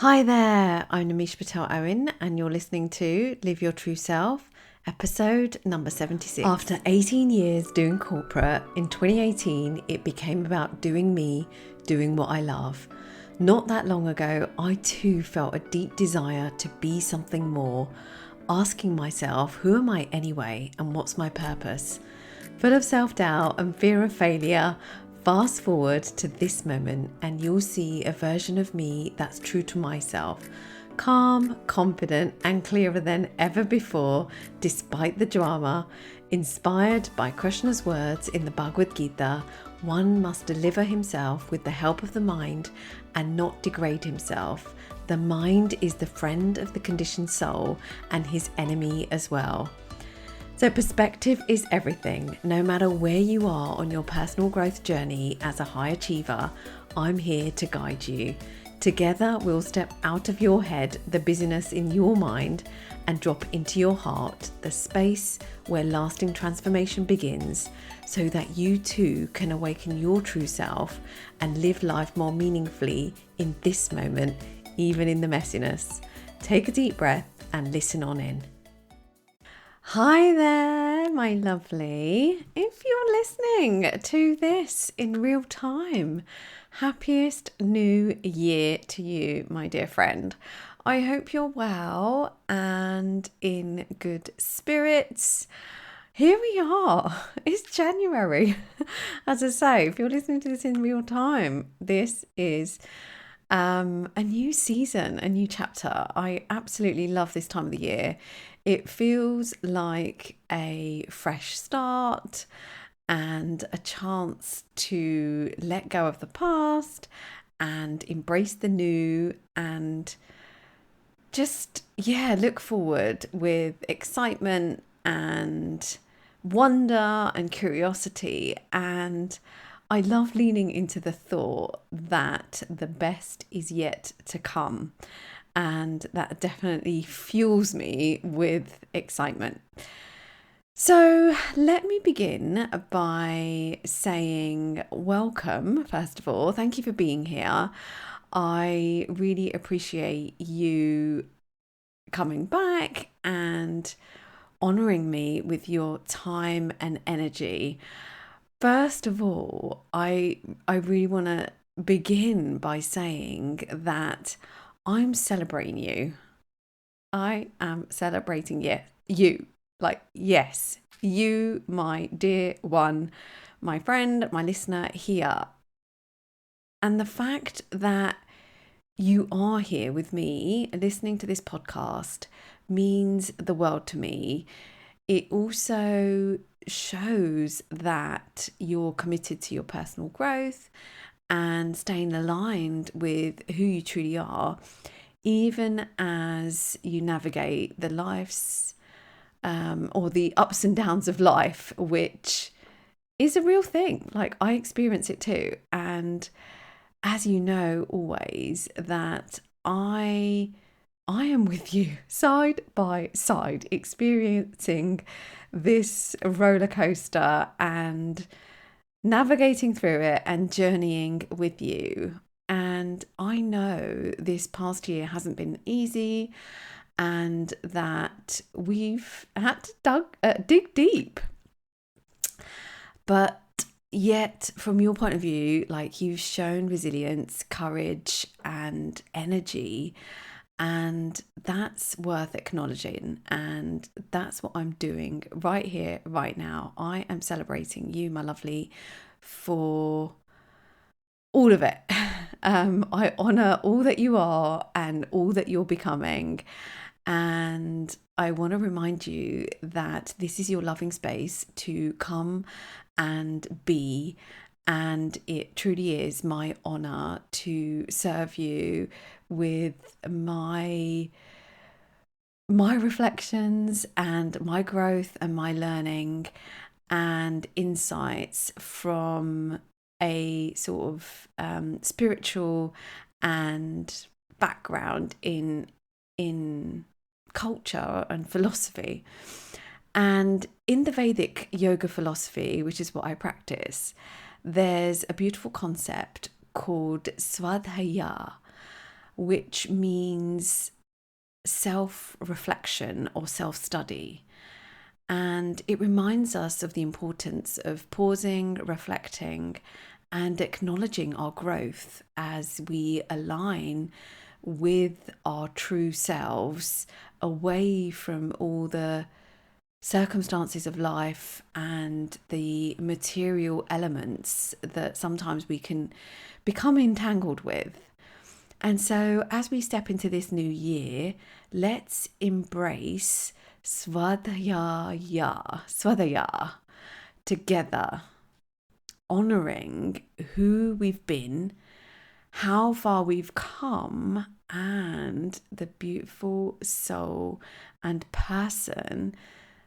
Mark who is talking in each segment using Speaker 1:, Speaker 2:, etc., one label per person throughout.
Speaker 1: Hi there, I'm Namish Patel Owen, and you're listening to Live Your True Self, episode number 76. After 18 years doing corporate, in 2018, it became about doing me, doing what I love. Not that long ago, I too felt a deep desire to be something more, asking myself, who am I anyway, and what's my purpose? Full of self-doubt and fear of failure, fast forward to this moment and you'll see a version of me that's true to myself, calm, confident and clearer than ever before, despite the drama. Inspired by Krishna's words in the Bhagavad Gita, one must deliver himself with the help of the mind and not degrade himself. The mind is the friend of the conditioned soul and his enemy as well. So perspective is everything. No matter where you are on your personal growth journey as a high achiever, I'm here to guide you. Together, we'll step out of your head, the busyness in your mind, and drop into your heart, the space where lasting transformation begins, so that you too can awaken your true self and live life more meaningfully in this moment, even in the messiness. Take a deep breath and listen on in. Hi there, my lovely. If you're listening to this in real time, happiest new year to you, my dear friend. I hope you're well and in good spirits. Here we are. It's January. As I say, if you're listening to this in real time, this is a new season, a new chapter. I absolutely love this time of the year. It feels like a fresh start and a chance to let go of the past and embrace the new and just, look forward with excitement and wonder and curiosity. And I love leaning into the thought that the best is yet to come. And that definitely fuels me with excitement. So let me begin by saying welcome, first of all. Thank you for being here. I really appreciate you coming back and honouring me with your time and energy. First of all, I really want to begin by saying that I'm celebrating you. I am celebrating you. Like, yes, you, my dear one, my friend, my listener here. And the fact that you are here with me listening to this podcast means the world to me. It also shows that you're committed to your personal growth and staying aligned with who you truly are, even as you navigate the life's or the ups and downs of life, which is a real thing. Like, I experience it too. And as you know, always that I am with you side by side, experiencing this roller coaster and navigating through it and journeying with you. And I know this past year hasn't been easy and that we've had to dig deep. But yet, from your point of view, like, you've shown resilience, courage and energy. And that's worth acknowledging. And that's what I'm doing right here, right now. I am celebrating you, my lovely, for all of it. I honour all that you are and all that you're becoming. And I want to remind you that this is your loving space to come and be. And it truly is my honour to serve you with my reflections and my growth and my learning and insights from a sort of spiritual and background in culture and philosophy. And in the Vedic yoga philosophy, which is what I practice, there's a beautiful concept called Svadhyaya, which means self-reflection or self-study. And it reminds us of the importance of pausing, reflecting, and acknowledging our growth as we align with our true selves, away from all the circumstances of life and the material elements that sometimes we can become entangled with. And so as we step into this new year, let's embrace Svadhyaya together, honoring who we've been, how far we've come, and the beautiful soul and person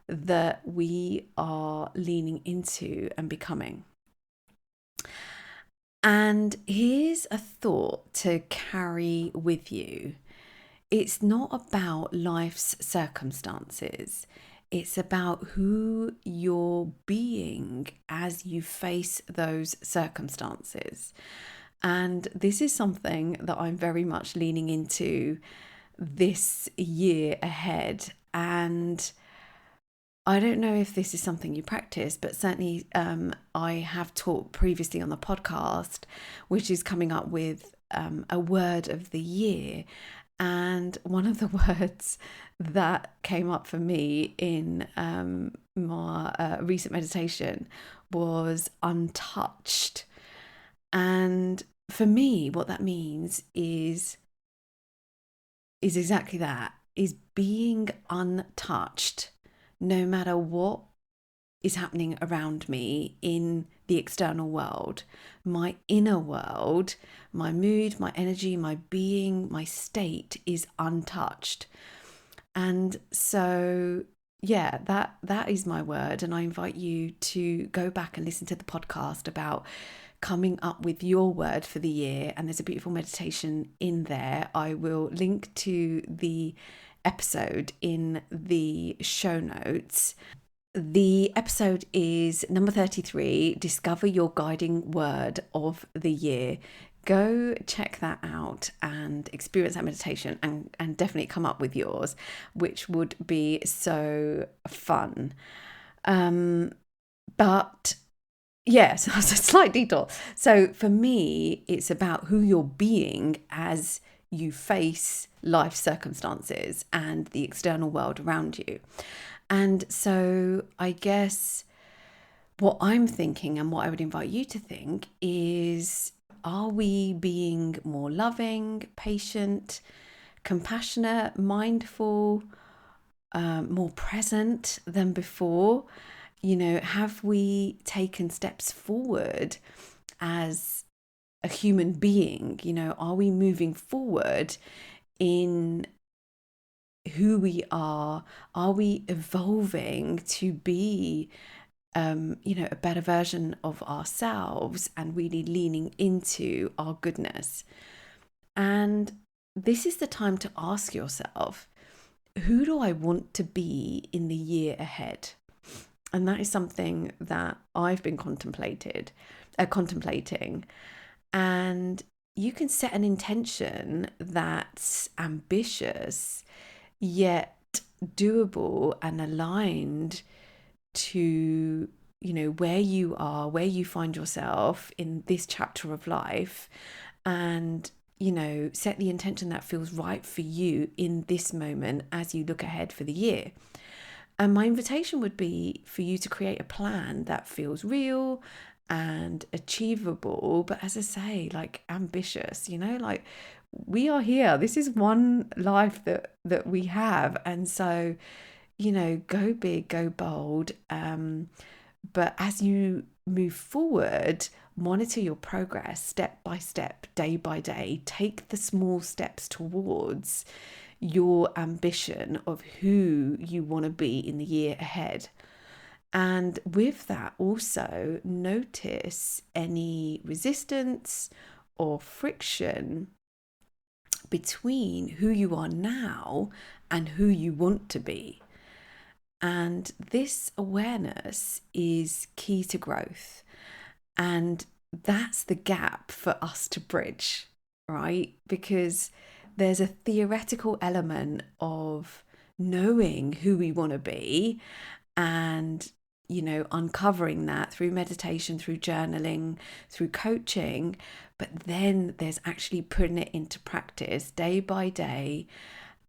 Speaker 1: that we are leaning into and becoming. And here's a thought to carry with you. It's not about life's circumstances. It's about who you're being as you face those circumstances. And this is something that I'm very much leaning into this year ahead. And I don't know if this is something you practice, but certainly I have taught previously on the podcast, which is coming up with a word of the year. And one of the words that came up for me in my recent meditation was untouched. And for me, what that means is exactly that, is being untouched no matter what is happening around me in the external world. My inner world, my mood, my energy, my being, my state is untouched. And so, yeah, that is my word. And I invite you to go back and listen to the podcast about coming up with your word for the year. And there's a beautiful meditation in there. I will link to the episode in the show notes. The episode is number 33, Discover Your Guiding Word of the Year. Go check that out and experience that meditation and definitely come up with yours, which would be so fun. But yes, yeah, so a slight detour. So for me, it's about who you're being as you face life circumstances and the external world around you. And so I guess what I'm thinking and what I would invite you to think is, are we being more loving, patient, compassionate, mindful, more present than before? You know, have we taken steps forward as a human being? You know, are we moving forward in who we are? Are we evolving to be a better version of ourselves and really leaning into our goodness? And this is the time to ask yourself, who do I want to be in the year ahead? And that is something that I've been contemplating. And you can set an intention that's ambitious, yet doable and aligned to, where you are, where you find yourself in this chapter of life, and, set the intention that feels right for you in this moment as you look ahead for the year. And my invitation would be for you to create a plan that feels real and achievable, but as I say, like ambitious, like we are here. This is one life that we have. And so, go big, go bold. But as you move forward, monitor your progress step by step, day by day. Take the small steps towards your ambition of who you want to be in the year ahead. And with that, also notice any resistance or friction between who you are now and who you want to be. And this awareness is key to growth. And that's the gap for us to bridge, right? Because there's a theoretical element of knowing who we want to be and, uncovering that through meditation, through journaling, through coaching. But then there's actually putting it into practice day by day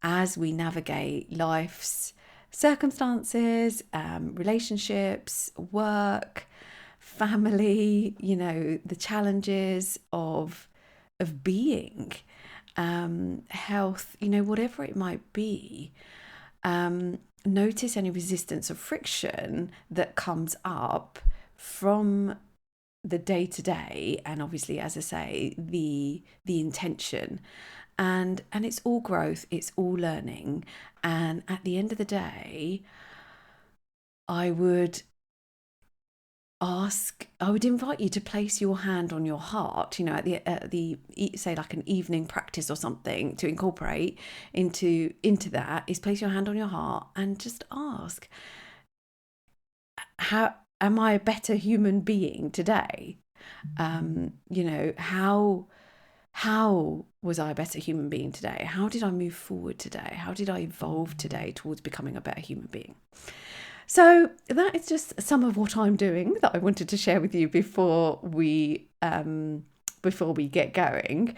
Speaker 1: as we navigate life's circumstances, relationships, work, family, the challenges of being, health, whatever it might be. Notice any resistance or friction that comes up from the day to day, and obviously, as I say, the intention, and it's all growth, it's all learning. And at the end of the day, I would invite you to place your hand on your heart, at the say like an evening practice or something to incorporate into that, is place your hand on your heart and just ask, how am I a better human being today? How was I a better human being today? How did I move forward today? How did I evolve today towards becoming a better human being? So that is just some of what I'm doing that I wanted to share with you before we get going.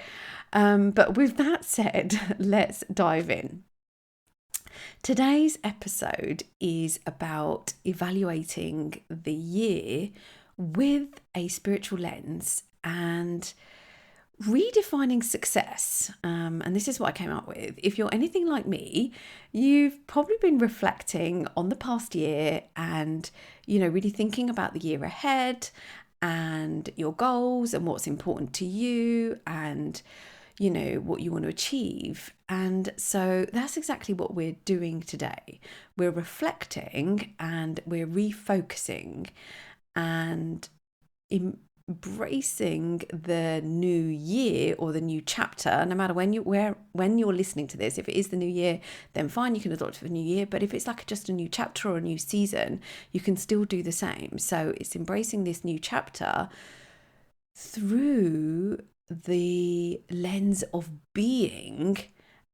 Speaker 1: But with that said, let's dive in. Today's episode is about evaluating the year with a spiritual lens and redefining success. And this is what I came up with. If you're anything like me, you've probably been reflecting on the past year and, really thinking about the year ahead and your goals and what's important to you and, what you want to achieve. And so that's exactly what we're doing today. We're reflecting and we're refocusing and embracing the new year or the new chapter. No matter when you're listening to this, if it is the new year, then fine, you can adopt it for the new year. But if it's like just a new chapter or a new season, you can still do the same. So it's embracing this new chapter through the lens of being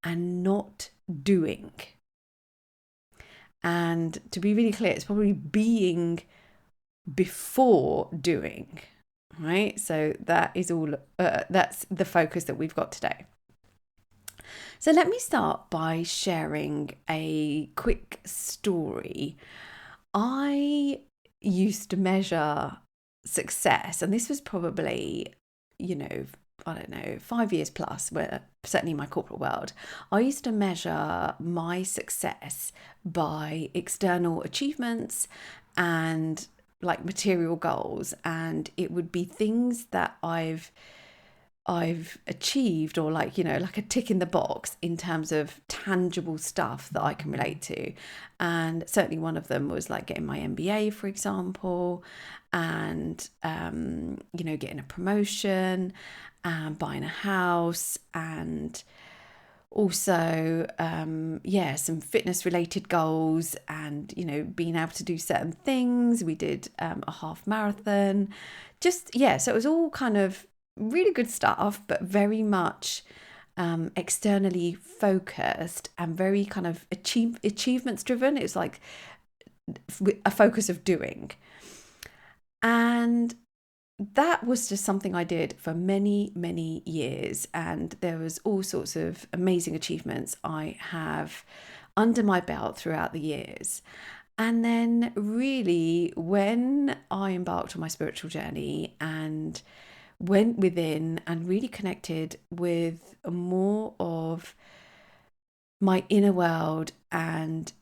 Speaker 1: and not doing. And to be really clear, it's probably being before doing. Right, so that is all. That's the focus that we've got today. So let me start by sharing a quick story. I used to measure success, and this was probably, I don't know, 5 years plus, where certainly in my corporate world, I used to measure my success by external achievements and like material goals, and it would be things that I've achieved, or like a tick in the box in terms of tangible stuff that I can relate to. And certainly one of them was like getting my MBA, for example, and getting a promotion and buying a house, and also some fitness related goals, and being able to do certain things. We did a half marathon, so it was all kind of really good stuff, but very much externally focused and very kind of achievements driven. It was like a focus of doing, and that was just something I did for many, many years. And there was all sorts of amazing achievements I have under my belt throughout the years. And then really, when I embarked on my spiritual journey and went within and really connected with more of my inner world and,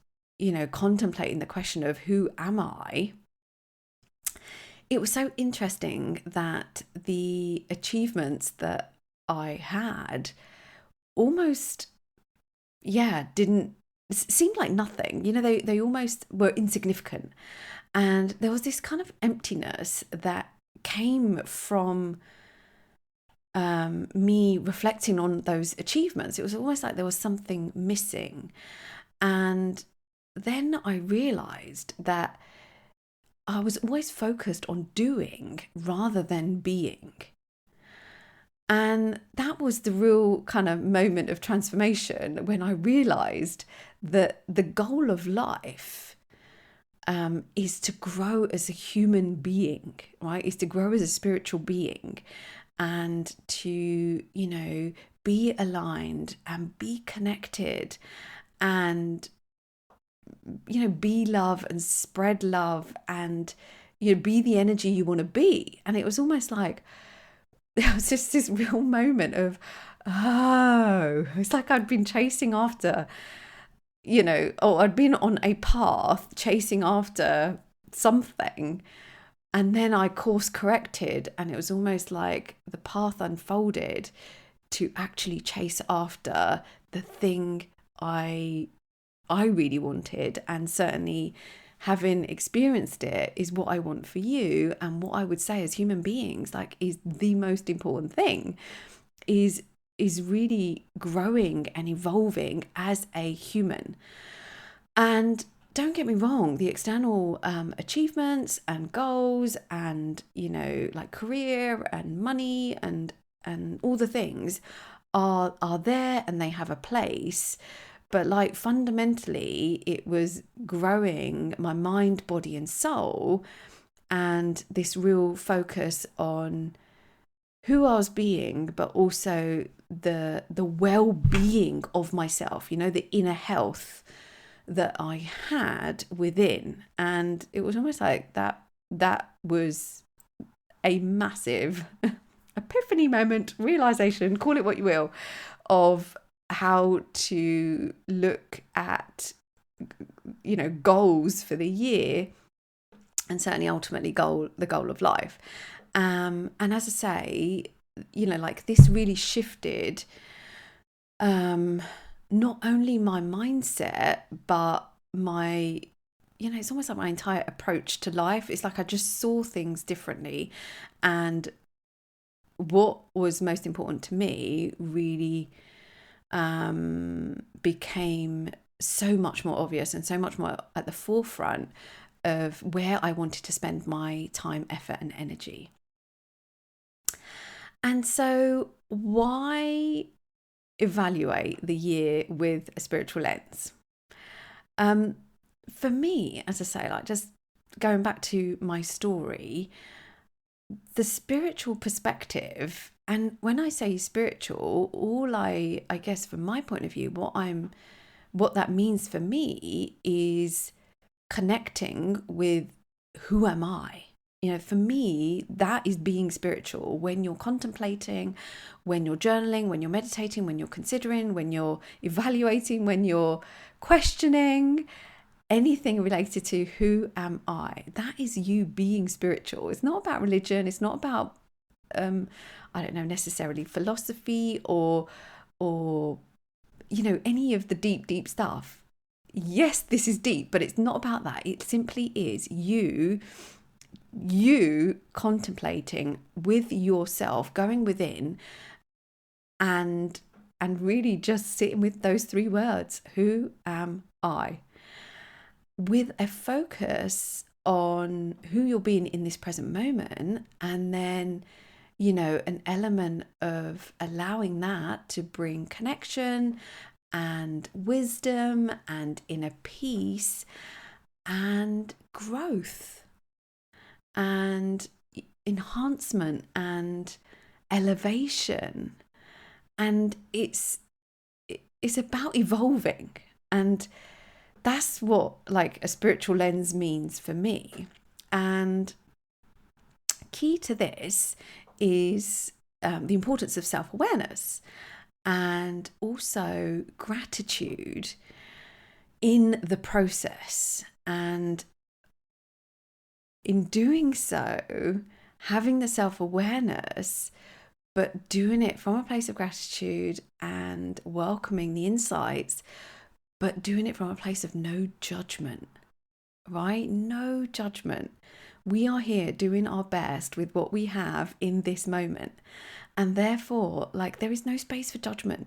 Speaker 1: contemplating the question of who am I, it was so interesting that the achievements that I had almost, didn't seem like nothing. They almost were insignificant. And there was this kind of emptiness that came from me reflecting on those achievements. It was almost like there was something missing. And then I realized that I was always focused on doing rather than being. And that was the real kind of moment of transformation when I realized that the goal of life is to grow as a human being, right? Is to grow as a spiritual being and to, be aligned and be connected and, be love and spread love and, be the energy you want to be. And it was almost like, there was just this real moment of, oh, it's like I'd been chasing after, or I'd been on a path chasing after something. And then I course corrected, and it was almost like the path unfolded to actually chase after the thing I really wanted. And certainly having experienced it is what I want for you. And what I would say as human beings, like, is the most important thing is really growing and evolving as a human. And don't get me wrong, the external achievements and goals and, like career and money and all the things are there, and they have a place. But like fundamentally, it was growing my mind, body and soul, and this real focus on who I was being, but also the well-being of myself, the inner health that I had within. And it was almost like that was a massive epiphany moment, realization, call it what you will, of how to look at, goals for the year, and certainly ultimately the goal of life. And as I say, like this really shifted not only my mindset, but my, it's almost like my entire approach to life. It's like I just saw things differently. And what was most important to me really became so much more obvious and so much more at the forefront of where I wanted to spend my time, effort and energy. And so why evaluate the year with a spiritual lens? For me, as I say, like just going back to my story, the spiritual perspective, and when I say spiritual, all I guess from my point of view, what that means for me is connecting with who am I? For me, that is being spiritual. When you're contemplating, when you're journaling, when you're meditating, when you're considering, when you're evaluating, when you're questioning, anything related to who am I, that is you being spiritual. It's not about religion. It's not about, I don't know, necessarily philosophy or any of the deep stuff. Yes, this is deep, but it's not about that. It simply is you contemplating with yourself, going within and really just sitting with those three words, who am I? With a focus on who you're being in this present moment, and then an element of allowing that to bring connection and wisdom and inner peace and growth and enhancement and elevation. And it's about evolving, and that's what like a spiritual lens means for me. And key to this is the importance of self-awareness and also gratitude in the process. And in doing so, having the self-awareness, but doing it from a place of gratitude and welcoming the insights, but doing it from a place of no judgment, right? No judgment. We are here doing our best with what we have in this moment. And therefore, like, there is no space for judgment.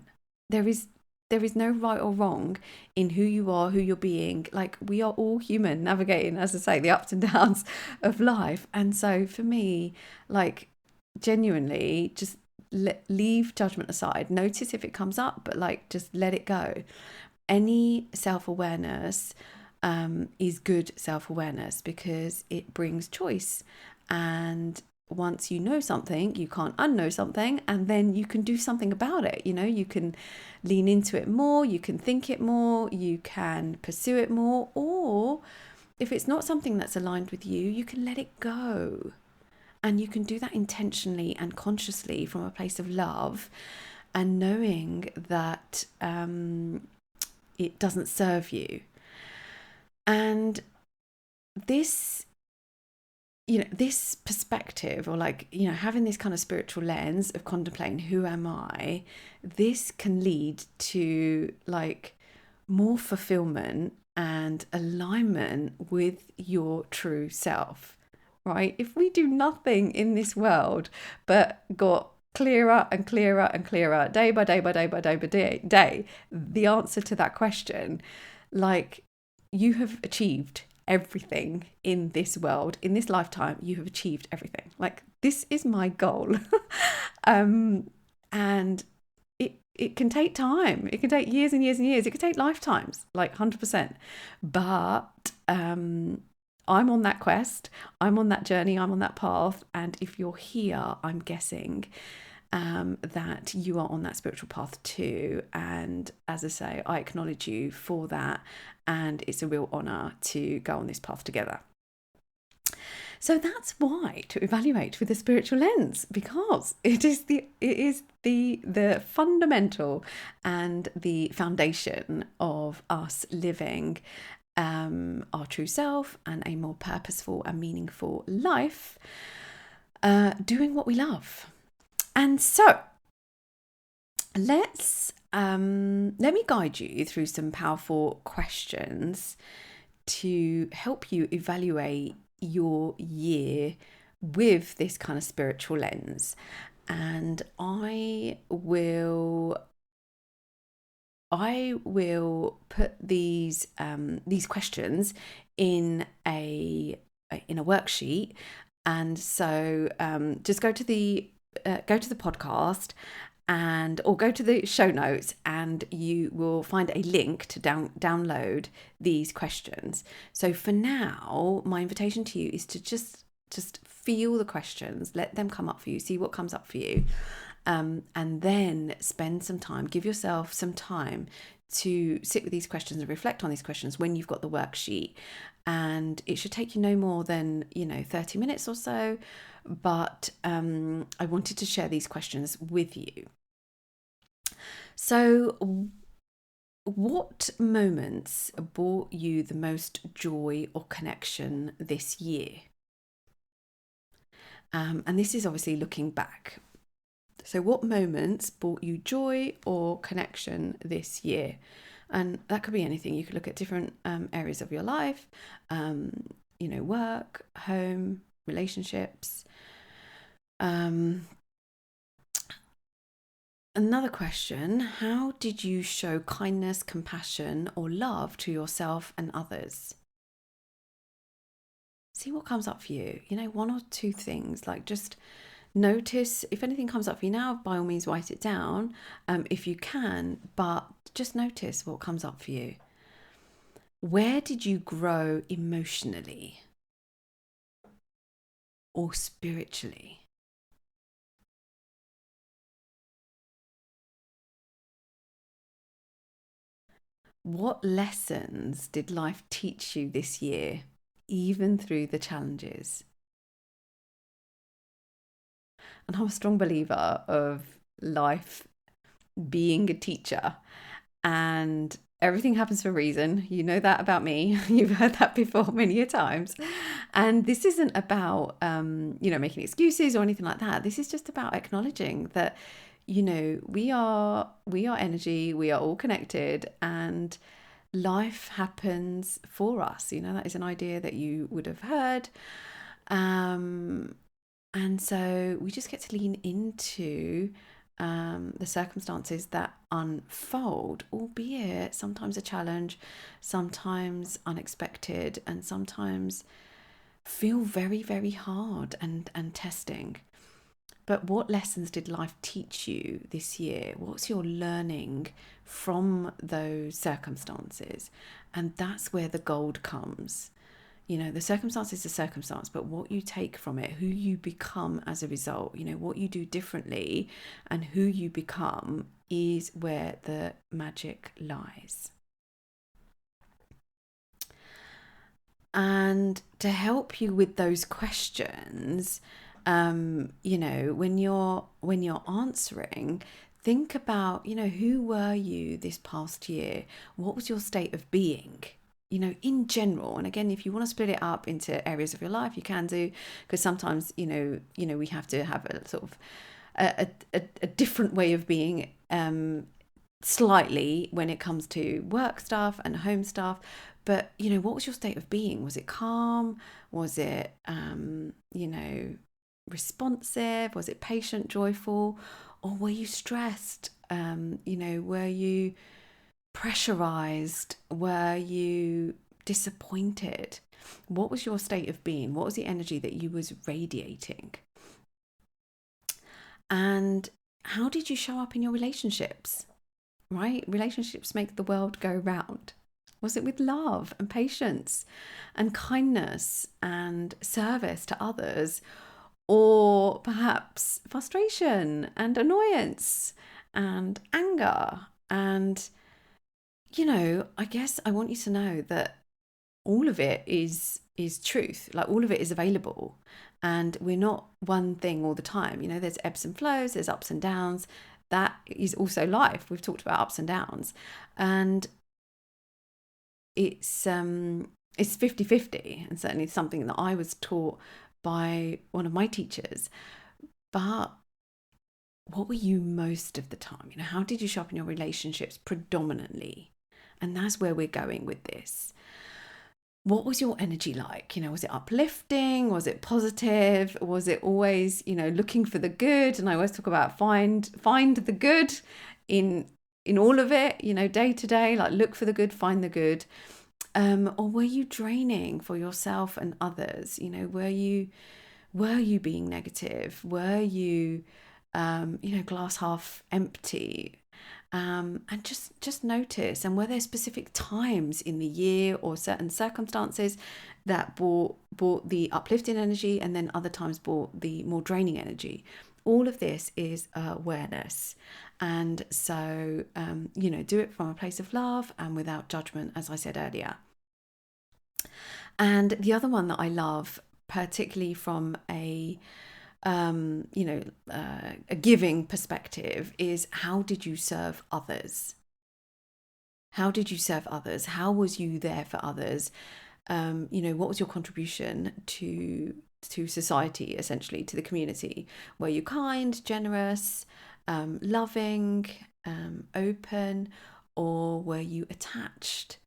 Speaker 1: There is no right or wrong in who you are, who you're being. Like, we are all human, navigating, as I say, the ups and downs of life. And so for me, like, genuinely, just leave judgment aside. Notice if it comes up, but like just let it go. Any self-awareness is good self-awareness because it brings choice. And once you know something, you can't unknow something, and then you can do something about it. You can lean into it more, you can think it more, you can pursue it more, or if it's not something that's aligned with you, you can let it go. And you can do that intentionally and consciously from a place of love and knowing that it doesn't serve you. And this perspective, or having this kind of spiritual lens of contemplating who am I, this can lead to like more fulfillment and alignment with your true self, right? If we do nothing in this world but got clearer and clearer and clearer day by day by day by day by day, the answer to that question, like, you have achieved everything in this world, in this lifetime. You have achieved everything. Like, this is my goal. And it can take time. It can take years and years and years. It can take lifetimes, like 100%. But I'm on that quest. I'm on that journey. I'm on that path. And if you're here, I'm guessing that you are on that spiritual path too. And as I say, I acknowledge you for that. And it's a real honour to go on this path together. So that's why to evaluate with a spiritual lens, because it is the fundamental and the foundation of us living our true self and a more purposeful and meaningful life, doing what we love. And so let me guide you through some powerful questions to help you evaluate your year with this kind of spiritual lens. And I will put these questions in a worksheet. And so just go to the podcast or go to the show notes, and you will find a link to download these questions. So for now, my invitation to you is to just feel the questions, let them come up for you, see what comes up for you, and then spend some time, give yourself some time to sit with these questions and reflect on these questions when you've got the worksheet. And it should take you no more than 30 minutes or so. But I wanted to share these questions with you. So what moments brought you the most joy or connection this year? And this is obviously looking back. So what moments brought you joy or connection this year? And that could be anything. You could look at different areas of your life, work, home, relationships. Another question: how did you show kindness, compassion, or love to yourself and others? See what comes up for you. One or two things. Like, just notice if anything comes up for you now. By all means, write it down if you can. But just notice what comes up for you. Where did you grow emotionally or spiritually? What lessons did life teach you this year, even through the challenges? And I'm a strong believer of life being a teacher, and everything happens for a reason. You know that about me. You've heard that before many a times. And this isn't about, making excuses or anything like that. This is just about acknowledging that, we are energy, we are all connected, and life happens for us. That is an idea that you would have heard. And so we just get to lean into the circumstances that unfold, albeit sometimes a challenge, sometimes unexpected, and sometimes feel very, very hard and testing. But what lessons did life teach you this year? What's your learning from those circumstances? And that's where the gold comes. You know, the circumstance is the circumstance, but what you take from it, who you become as a result, you know, what you do differently and who you become is where the magic lies. And to help you with those questions, you know, when you're answering, think about, you know, who were you this past year? What was your state of being? You know, in general. And again, if you want to split it up into areas of your life, you can do, because sometimes, you know, we have to have a sort of a different way of being, slightly when it comes to work stuff and home stuff. But, you know, what was your state of being? Was it calm? Was it, you know, responsive? Was it patient, joyful? Or were you stressed? You know, were you pressurized? Were you disappointed? What was your state of being? What was the energy that you was radiating? And how did you show up in your relationships? Right? Relationships make the world go round. Was it with love and patience and kindness and service to others? Or perhaps frustration and annoyance and anger? And, you know, I guess I want you to know that all of it is truth. Like, all of it is available. And we're not one thing all the time. You know, there's ebbs and flows, there's ups and downs. That is also life. We've talked about ups and downs. And it's 50-50, and certainly something that I was taught by one of my teachers. But what were you most of the time? You know, how did you show up in your relationships predominantly? And that's where we're going with this. What was your energy like? You know, was it uplifting? Was it positive? Was it always, you know, looking for the good? And I always talk about find the good in all of it, you know, day to day, like look for the good, find the good. Or were you draining for yourself and others? You know, were you being negative? Were you, you know, glass half empty? And just notice, and were there specific times in the year or certain circumstances that brought the uplifting energy, and then other times brought the more draining energy? All of this is awareness. And so, you know, do it from a place of love and without judgment, as I said earlier. And the other one that I love, particularly from a you know, a giving perspective, is how did you serve others? How did you serve others? How was you there for others? You know, what was your contribution to society, essentially, to the community? Were you kind, generous, loving, open, or were you attached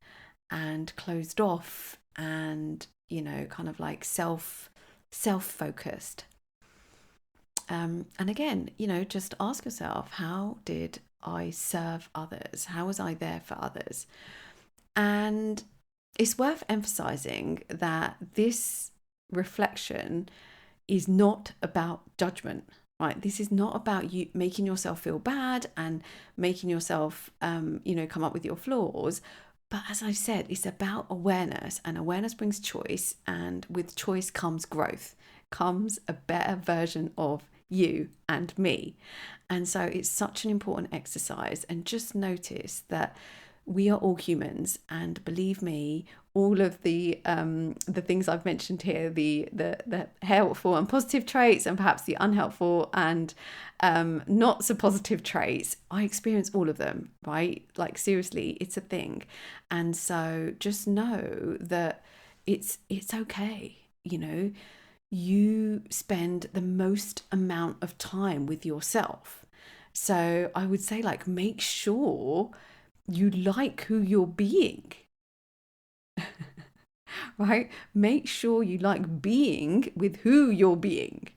Speaker 1: and closed off and, you know, kind of like self-focused? And again, you know, just ask yourself, how did I serve others? How was I there for others? And it's worth emphasizing that this reflection is not about judgment, right? This is not about you making yourself feel bad and making yourself, you know, come up with your flaws. But as I said, it's about awareness, and awareness brings choice. And with choice comes growth, comes a better version of you and me. And so it's such an important exercise. And just notice that we are all humans, and believe me, all of the things I've mentioned here, the helpful and positive traits, and perhaps the unhelpful and not so positive traits, I experience all of them, right? Like, seriously, it's a thing. And so just know that it's okay. You know, you spend the most amount of time with yourself. So I would say, like, make sure you like who you're being. Right? Make sure you like being with who you're being.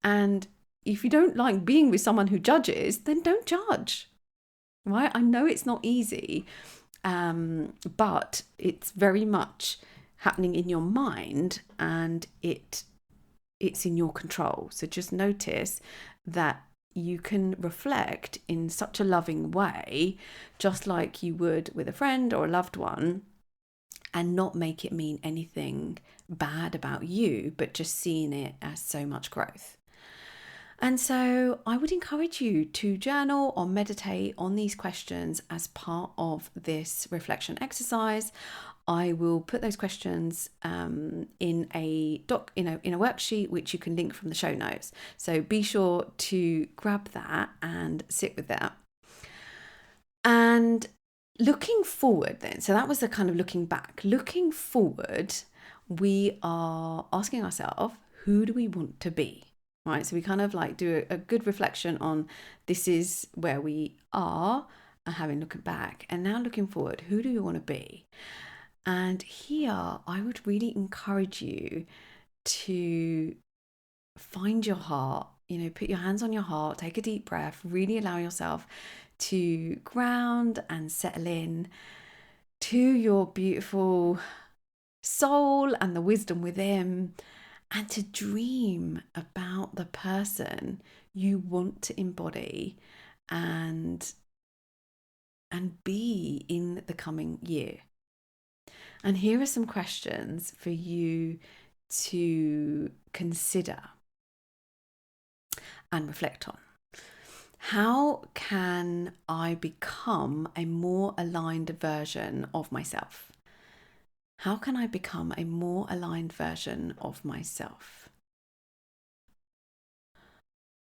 Speaker 1: And if you don't like being with someone who judges, then don't judge. Right? I know it's not easy, but it's very much happening in your mind, and it it's in your control. So just notice that you can reflect in such a loving way, just like you would with a friend or a loved one, and not make it mean anything bad about you, but just seeing it as so much growth. And so I would encourage you to journal or meditate on these questions as part of this reflection exercise. I will put those questions in a worksheet which you can link from the show notes. So be sure to grab that and sit with that. And looking forward then, so that was the kind of looking back. Looking forward, we are asking ourselves, who do we want to be? Right? So we kind of like do a good reflection on this is where we are, and having looking back, and now looking forward, who do you want to be? And here I would really encourage you to find your heart, put your hands on your heart, take a deep breath, really allow yourself to ground and settle in to your beautiful soul and the wisdom within, and to dream about the person you want to embody and be in the coming year. And here are some questions for you to consider and reflect on. How can I become a more aligned version of myself? How can I become a more aligned version of myself?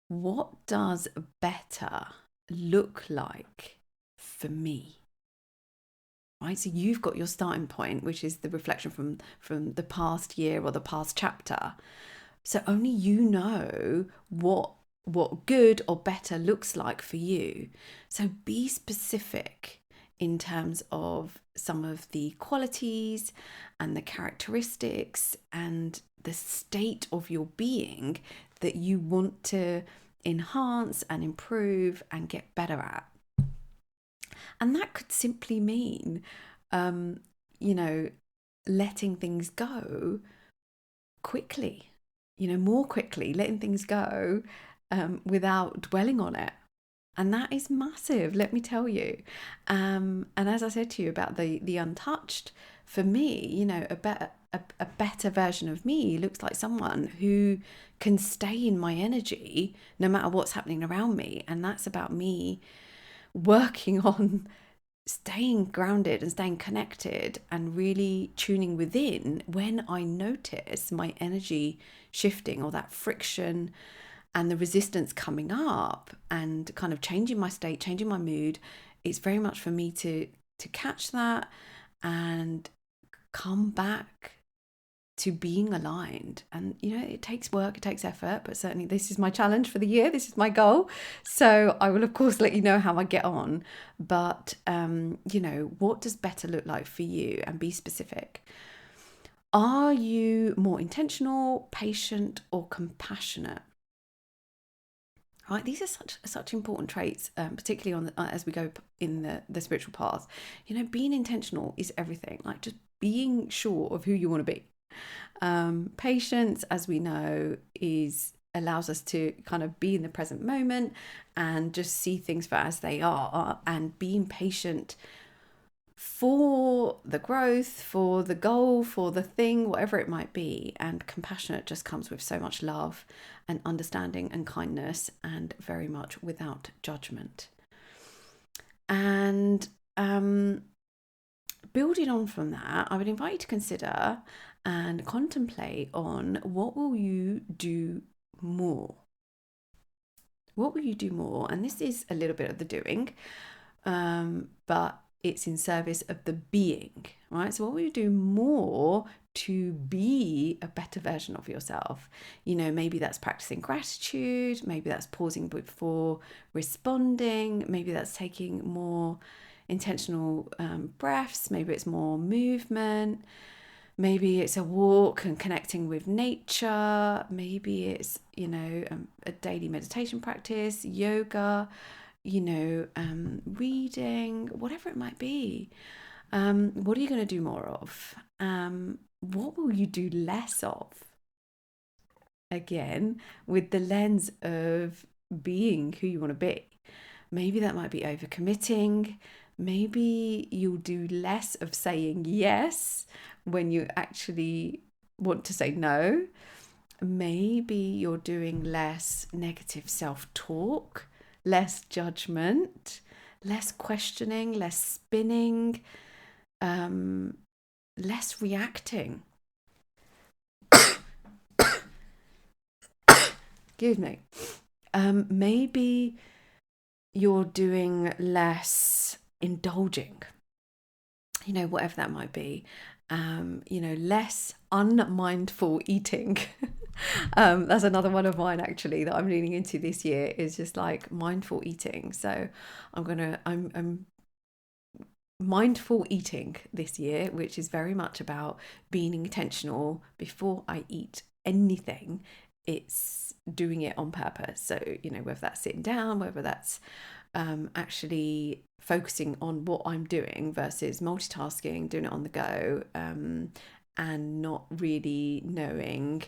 Speaker 1: What does better look like for me? Right, so you've got your starting point, which is the reflection from the past year or the past chapter. So only you know what good or better looks like for you. So be specific in terms of some of the qualities and the characteristics and the state of your being that you want to enhance and improve and get better at. And that could simply mean, letting things go quickly, more quickly, letting things go without dwelling on it. And that is massive, let me tell you. And as I said to you about the untouched, for me, a better version of me looks like someone who can stay in my energy no matter what's happening around me. And that's about me working on staying grounded and staying connected and really tuning within when I notice my energy shifting or that friction and the resistance coming up and kind of changing my state, changing my mood. It's very much for me to catch that and come back to being aligned. And it takes work, it takes effort, but certainly this is my challenge for the year, this is my goal. So I will of course let you know how I get on, but what does better look like for you? And be specific. Are you more intentional, patient, or compassionate? Right, these are such important traits, particularly as we go in the spiritual path. Being intentional is everything. Like just being sure of who you want to be. Patience, as we know, allows us to kind of be in the present moment and just see things for as they are, and being patient for the growth, for the goal, for the thing, whatever it might be. And compassionate just comes with so much love and understanding and kindness, and very much without judgment. And building on from that, I would invite you to consider and contemplate on what will you do more? What will you do more? And this is a little bit of the doing, but it's in service of the being, right? So what will you do more to be a better version of yourself? Maybe that's practicing gratitude, maybe that's pausing before responding, maybe that's taking more intentional breaths, maybe it's more movement, maybe it's a walk and connecting with nature, maybe it's a daily meditation practice, yoga, reading, whatever it might be. What are you going to do more of? What will you do less of? again with the lens of being who you want to be. Maybe that might be overcommitting. Maybe you'll do less of saying yes when you actually want to say no. Maybe you're doing less negative self-talk, less judgment, less questioning, less spinning, less reacting. Excuse me. Maybe you're doing less indulging, whatever that might be. Less unmindful eating. That's another one of mine actually that I'm leaning into this year, is just like mindful eating. So I'm mindful eating this year, which is very much about being intentional before I eat anything. It's doing it on purpose. So, whether that's sitting down, whether that's actually focusing on what I'm doing versus multitasking, doing it on the go, and not really knowing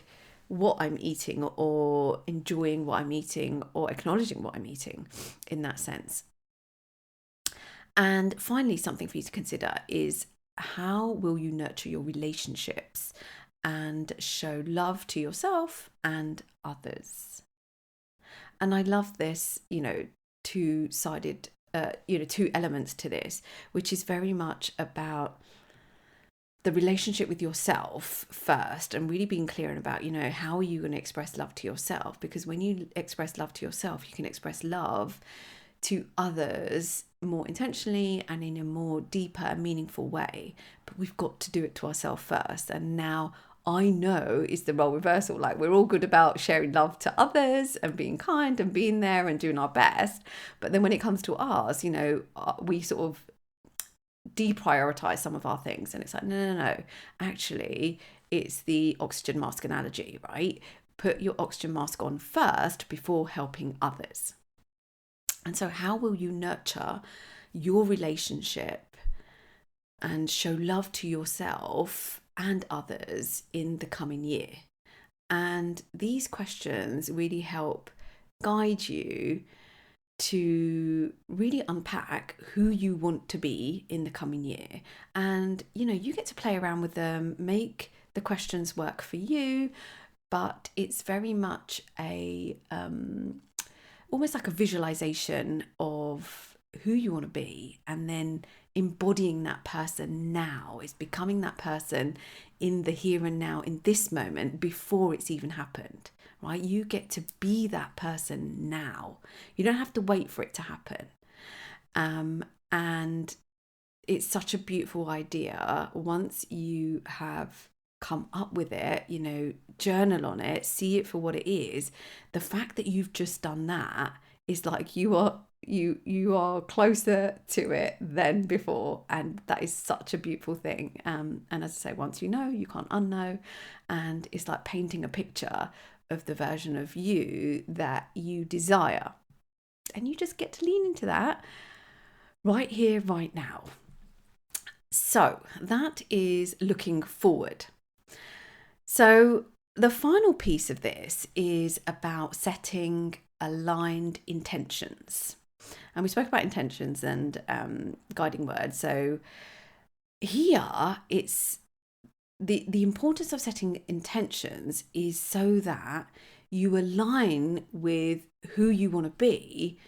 Speaker 1: what I'm eating or enjoying what I'm eating or acknowledging what I'm eating in that sense. And finally, something for you to consider is, how will you nurture your relationships and show love to yourself and others? And I love this, two-sided, two elements to this, which is very much about the relationship with yourself first, and really being clear about, how are you going to express love to yourself? Because when you express love to yourself, you can express love to others more intentionally and in a more deeper and meaningful way. But we've got to do it to ourselves first. And now I know is the role reversal. Like, we're all good about sharing love to others and being kind and being there and doing our best. But then when it comes to ours, we sort of deprioritize some of our things. And it's like, no. Actually, it's the oxygen mask analogy, right? Put your oxygen mask on first before helping others. And so how will you nurture your relationship and show love to yourself and others in the coming year? And these questions really help guide you to really unpack who you want to be in the coming year. And, you get to play around with them, make the questions work for you, but it's very much a almost like a visualization of who you want to be, and then embodying that person now, is becoming that person in the here and now, in this moment, before it's even happened, right? You get to be that person now. You don't have to wait for it to happen. And it's such a beautiful idea once you have come up with it, journal on it, see it for what it is. The fact that you've just done that is like you are closer to it than before, and that is such a beautiful thing. And as I say, once you know, you can't unknow, and it's like painting a picture of the version of you that you desire, and you just get to lean into that right here, right now. So that is looking forward. So the final piece of this is about setting aligned intentions. And we spoke about intentions and guiding words. So here it's the importance of setting intentions is so that you align with who you want to be,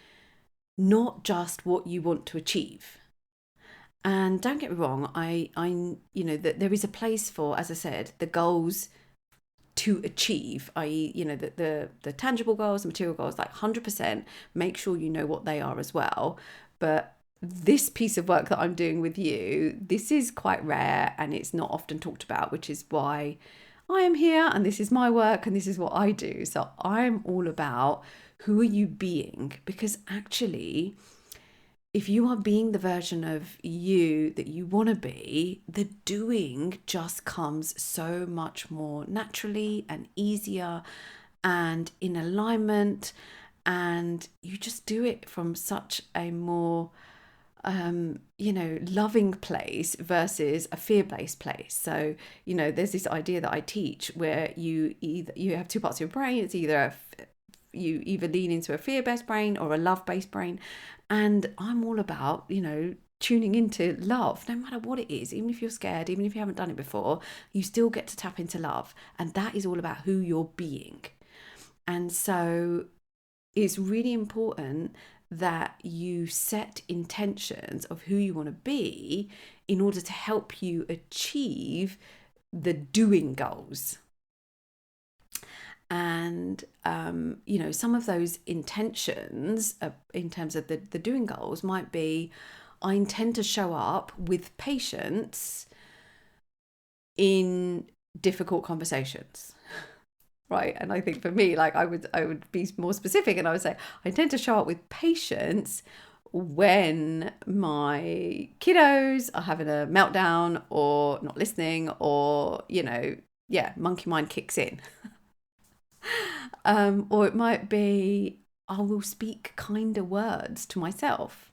Speaker 1: not just what you want to achieve. And don't get me wrong, I that there is a place for, as I said, the goals to achieve, i.e., the tangible goals, the material goals, like 100%, make sure you know what they are as well. But this piece of work that I'm doing with you, this is quite rare and it's not often talked about, which is why I am here, and this is my work and this is what I do. So I'm all about, who are you being? Because actually, if you are being the version of you that you want to be, the doing just comes so much more naturally and easier and in alignment, and you just do it from such a more loving place versus a fear-based place. So, there's this idea that I teach where you have two parts of your brain. It's either you either lean into a fear-based brain or a love-based brain. And I'm all about, tuning into love, no matter what it is. Even if you're scared, even if you haven't done it before, you still get to tap into love. And that is all about who you're being. And so it's really important that you set intentions of who you want to be in order to help you achieve the doing goals. And, some of those intentions in terms of the doing goals might be, I intend to show up with patience in difficult conversations. Right. And I think for me, like I would be more specific, and I would say, I intend to show up with patience when my kiddos are having a meltdown or not listening, or, monkey mind kicks in. Or it might be, I will speak kinder words to myself.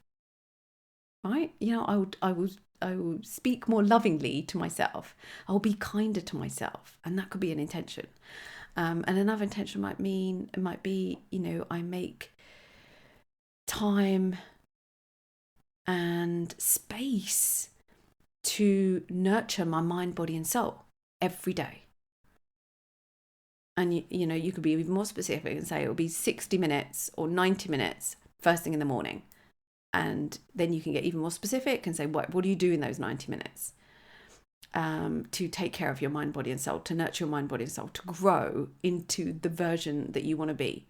Speaker 1: Right. I will speak more lovingly to myself. I'll be kinder to myself. And that could be an intention. And another intention might be, I make time and space to nurture my mind, body, and soul every day. And, you could be even more specific and say it will be 60 minutes or 90 minutes first thing in the morning. And then you can get even more specific and say, what do you do in those 90 minutes? To take care of your mind, body, and soul, to nurture your mind, body, and soul, to grow into the version that you want to be.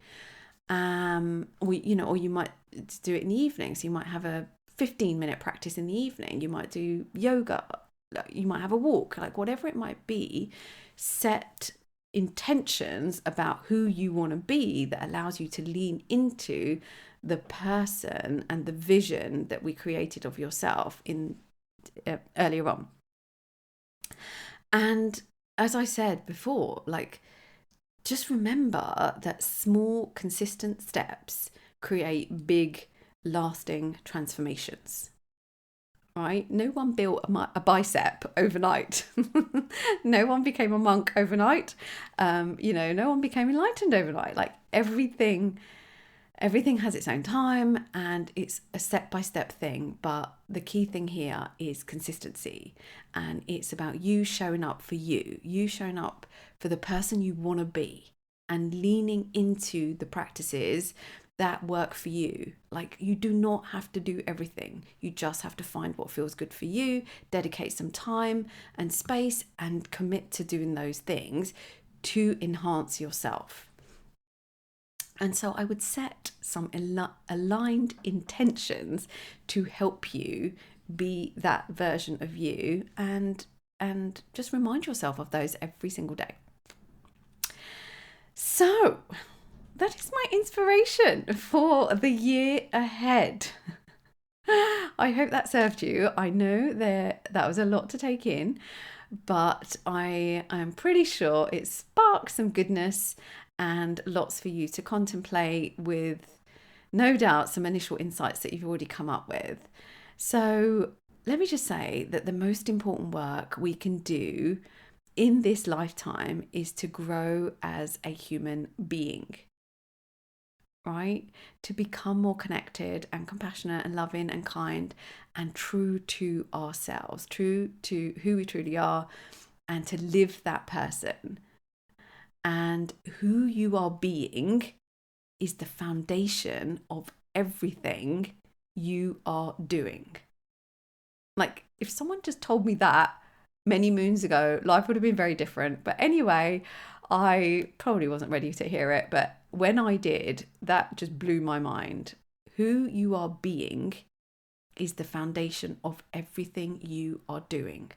Speaker 1: Or you might do it in the evening. So you might have a 15-minute practice in the evening. You might do yoga. You might have a walk, like whatever it might be. Set intentions about who you want to be that allows you to lean into the person and the vision that we created of yourself in earlier on. And as I said before, just remember that small, consistent steps create big, lasting transformations. Right? No one built a bicep overnight. No one became a monk overnight. No one became enlightened overnight. Like everything has its own time, and it's a step-by-step thing. But the key thing here is consistency, and it's about you showing up for you showing up for the person you want to be, and leaning into the practices that work for you. Like, you do not have to do everything. You just have to find what feels good for you, dedicate some time and space, and commit to doing those things to enhance yourself. And so I would set some aligned intentions to help you be that version of you, and just remind yourself of those every single day. So that is my inspiration for the year ahead. I hope that served you. I know that was a lot to take in, but I am pretty sure it sparked some goodness and lots for you to contemplate, with no doubt some initial insights that you've already come up with. So let me just say that the most important work we can do in this lifetime is to grow as a human being, right? To become more connected and compassionate and loving and kind and true to ourselves, true to who we truly are, and to live that person. And who you are being is the foundation of everything you are doing. Like, if someone just told me that many moons ago, life would have been very different. But anyway, I probably wasn't ready to hear it. But when I did, that just blew my mind. Who you are being is the foundation of everything you are doing.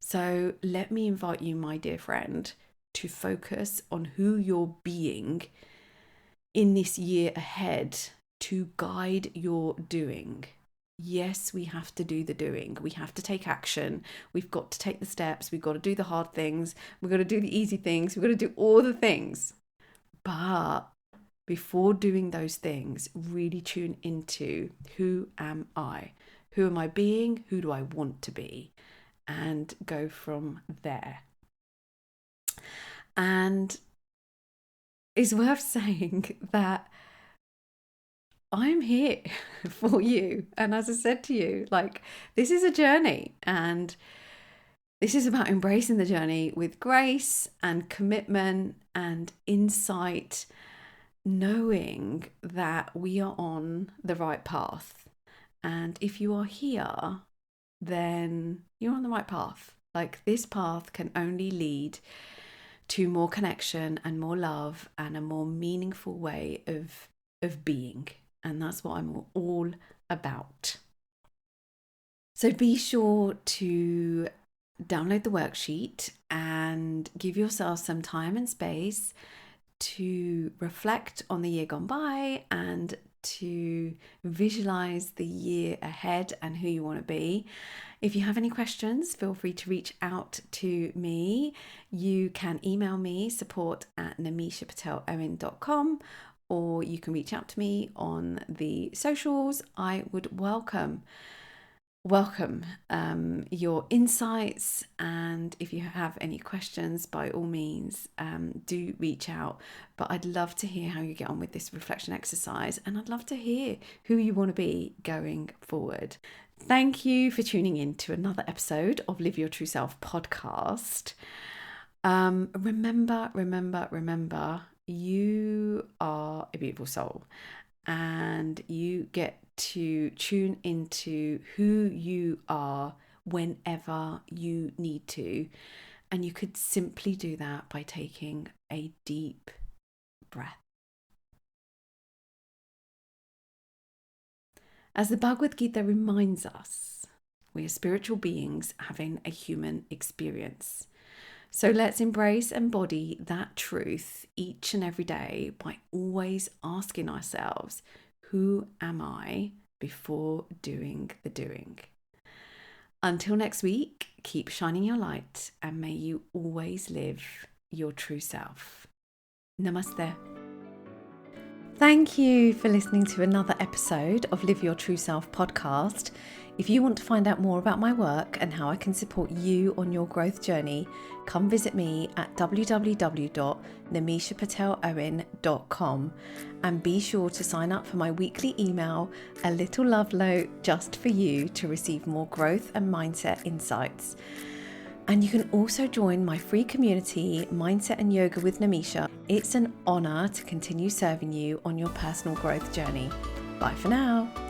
Speaker 1: So let me invite you, my dear friend, to focus on who you're being in this year ahead to guide your doing. Yes, we have to do the doing. We have to take action. We've got to take the steps. We've got to do the hard things. We've got to do the easy things. We've got to do all the things. But before doing those things, really tune into, who am I? Who am I being? Who do I want to be? And go from there. And it's worth saying that I'm here for you. And as I said to you, like, this is a journey, and this is about embracing the journey with grace and commitment and insight, knowing that we are on the right path. And if you are here, then you're on the right path. Like, this path can only lead to more connection and more love and a more meaningful way of being. And that's what I'm all about. So be sure to download the worksheet and give yourself some time and space to reflect on the year gone by and to visualize the year ahead and who you want to be. If you have any questions, feel free to reach out to me. You can email me support@namishapatelowen.com, or you can reach out to me on the socials. I would welcome your insights, and if you have any questions, by all means do reach out. But I'd love to hear how you get on with this reflection exercise, and I'd love to hear who you want to be going forward. Thank you for tuning in to another episode of Live Your True Self podcast. Remember, you are a beautiful soul, and you get to tune into who you are whenever you need to. And you could simply do that by taking a deep breath. As the Bhagavad Gita reminds us, we are spiritual beings having a human experience. So let's embrace and embody that truth each and every day by always asking ourselves, who am I, before doing the doing? Until next week, keep shining your light, and may you always live your true self. Namaste. Thank you for listening to another episode of Live Your True Self podcast. If you want to find out more about my work and how I can support you on your growth journey, come visit me at www.namishapatelowen.com, and be sure to sign up for my weekly email, A Little Love Note, just for you, to receive more growth and mindset insights. And you can also join my free community, Mindset and Yoga with Namisha. It's an honor to continue serving you on your personal growth journey. Bye for now.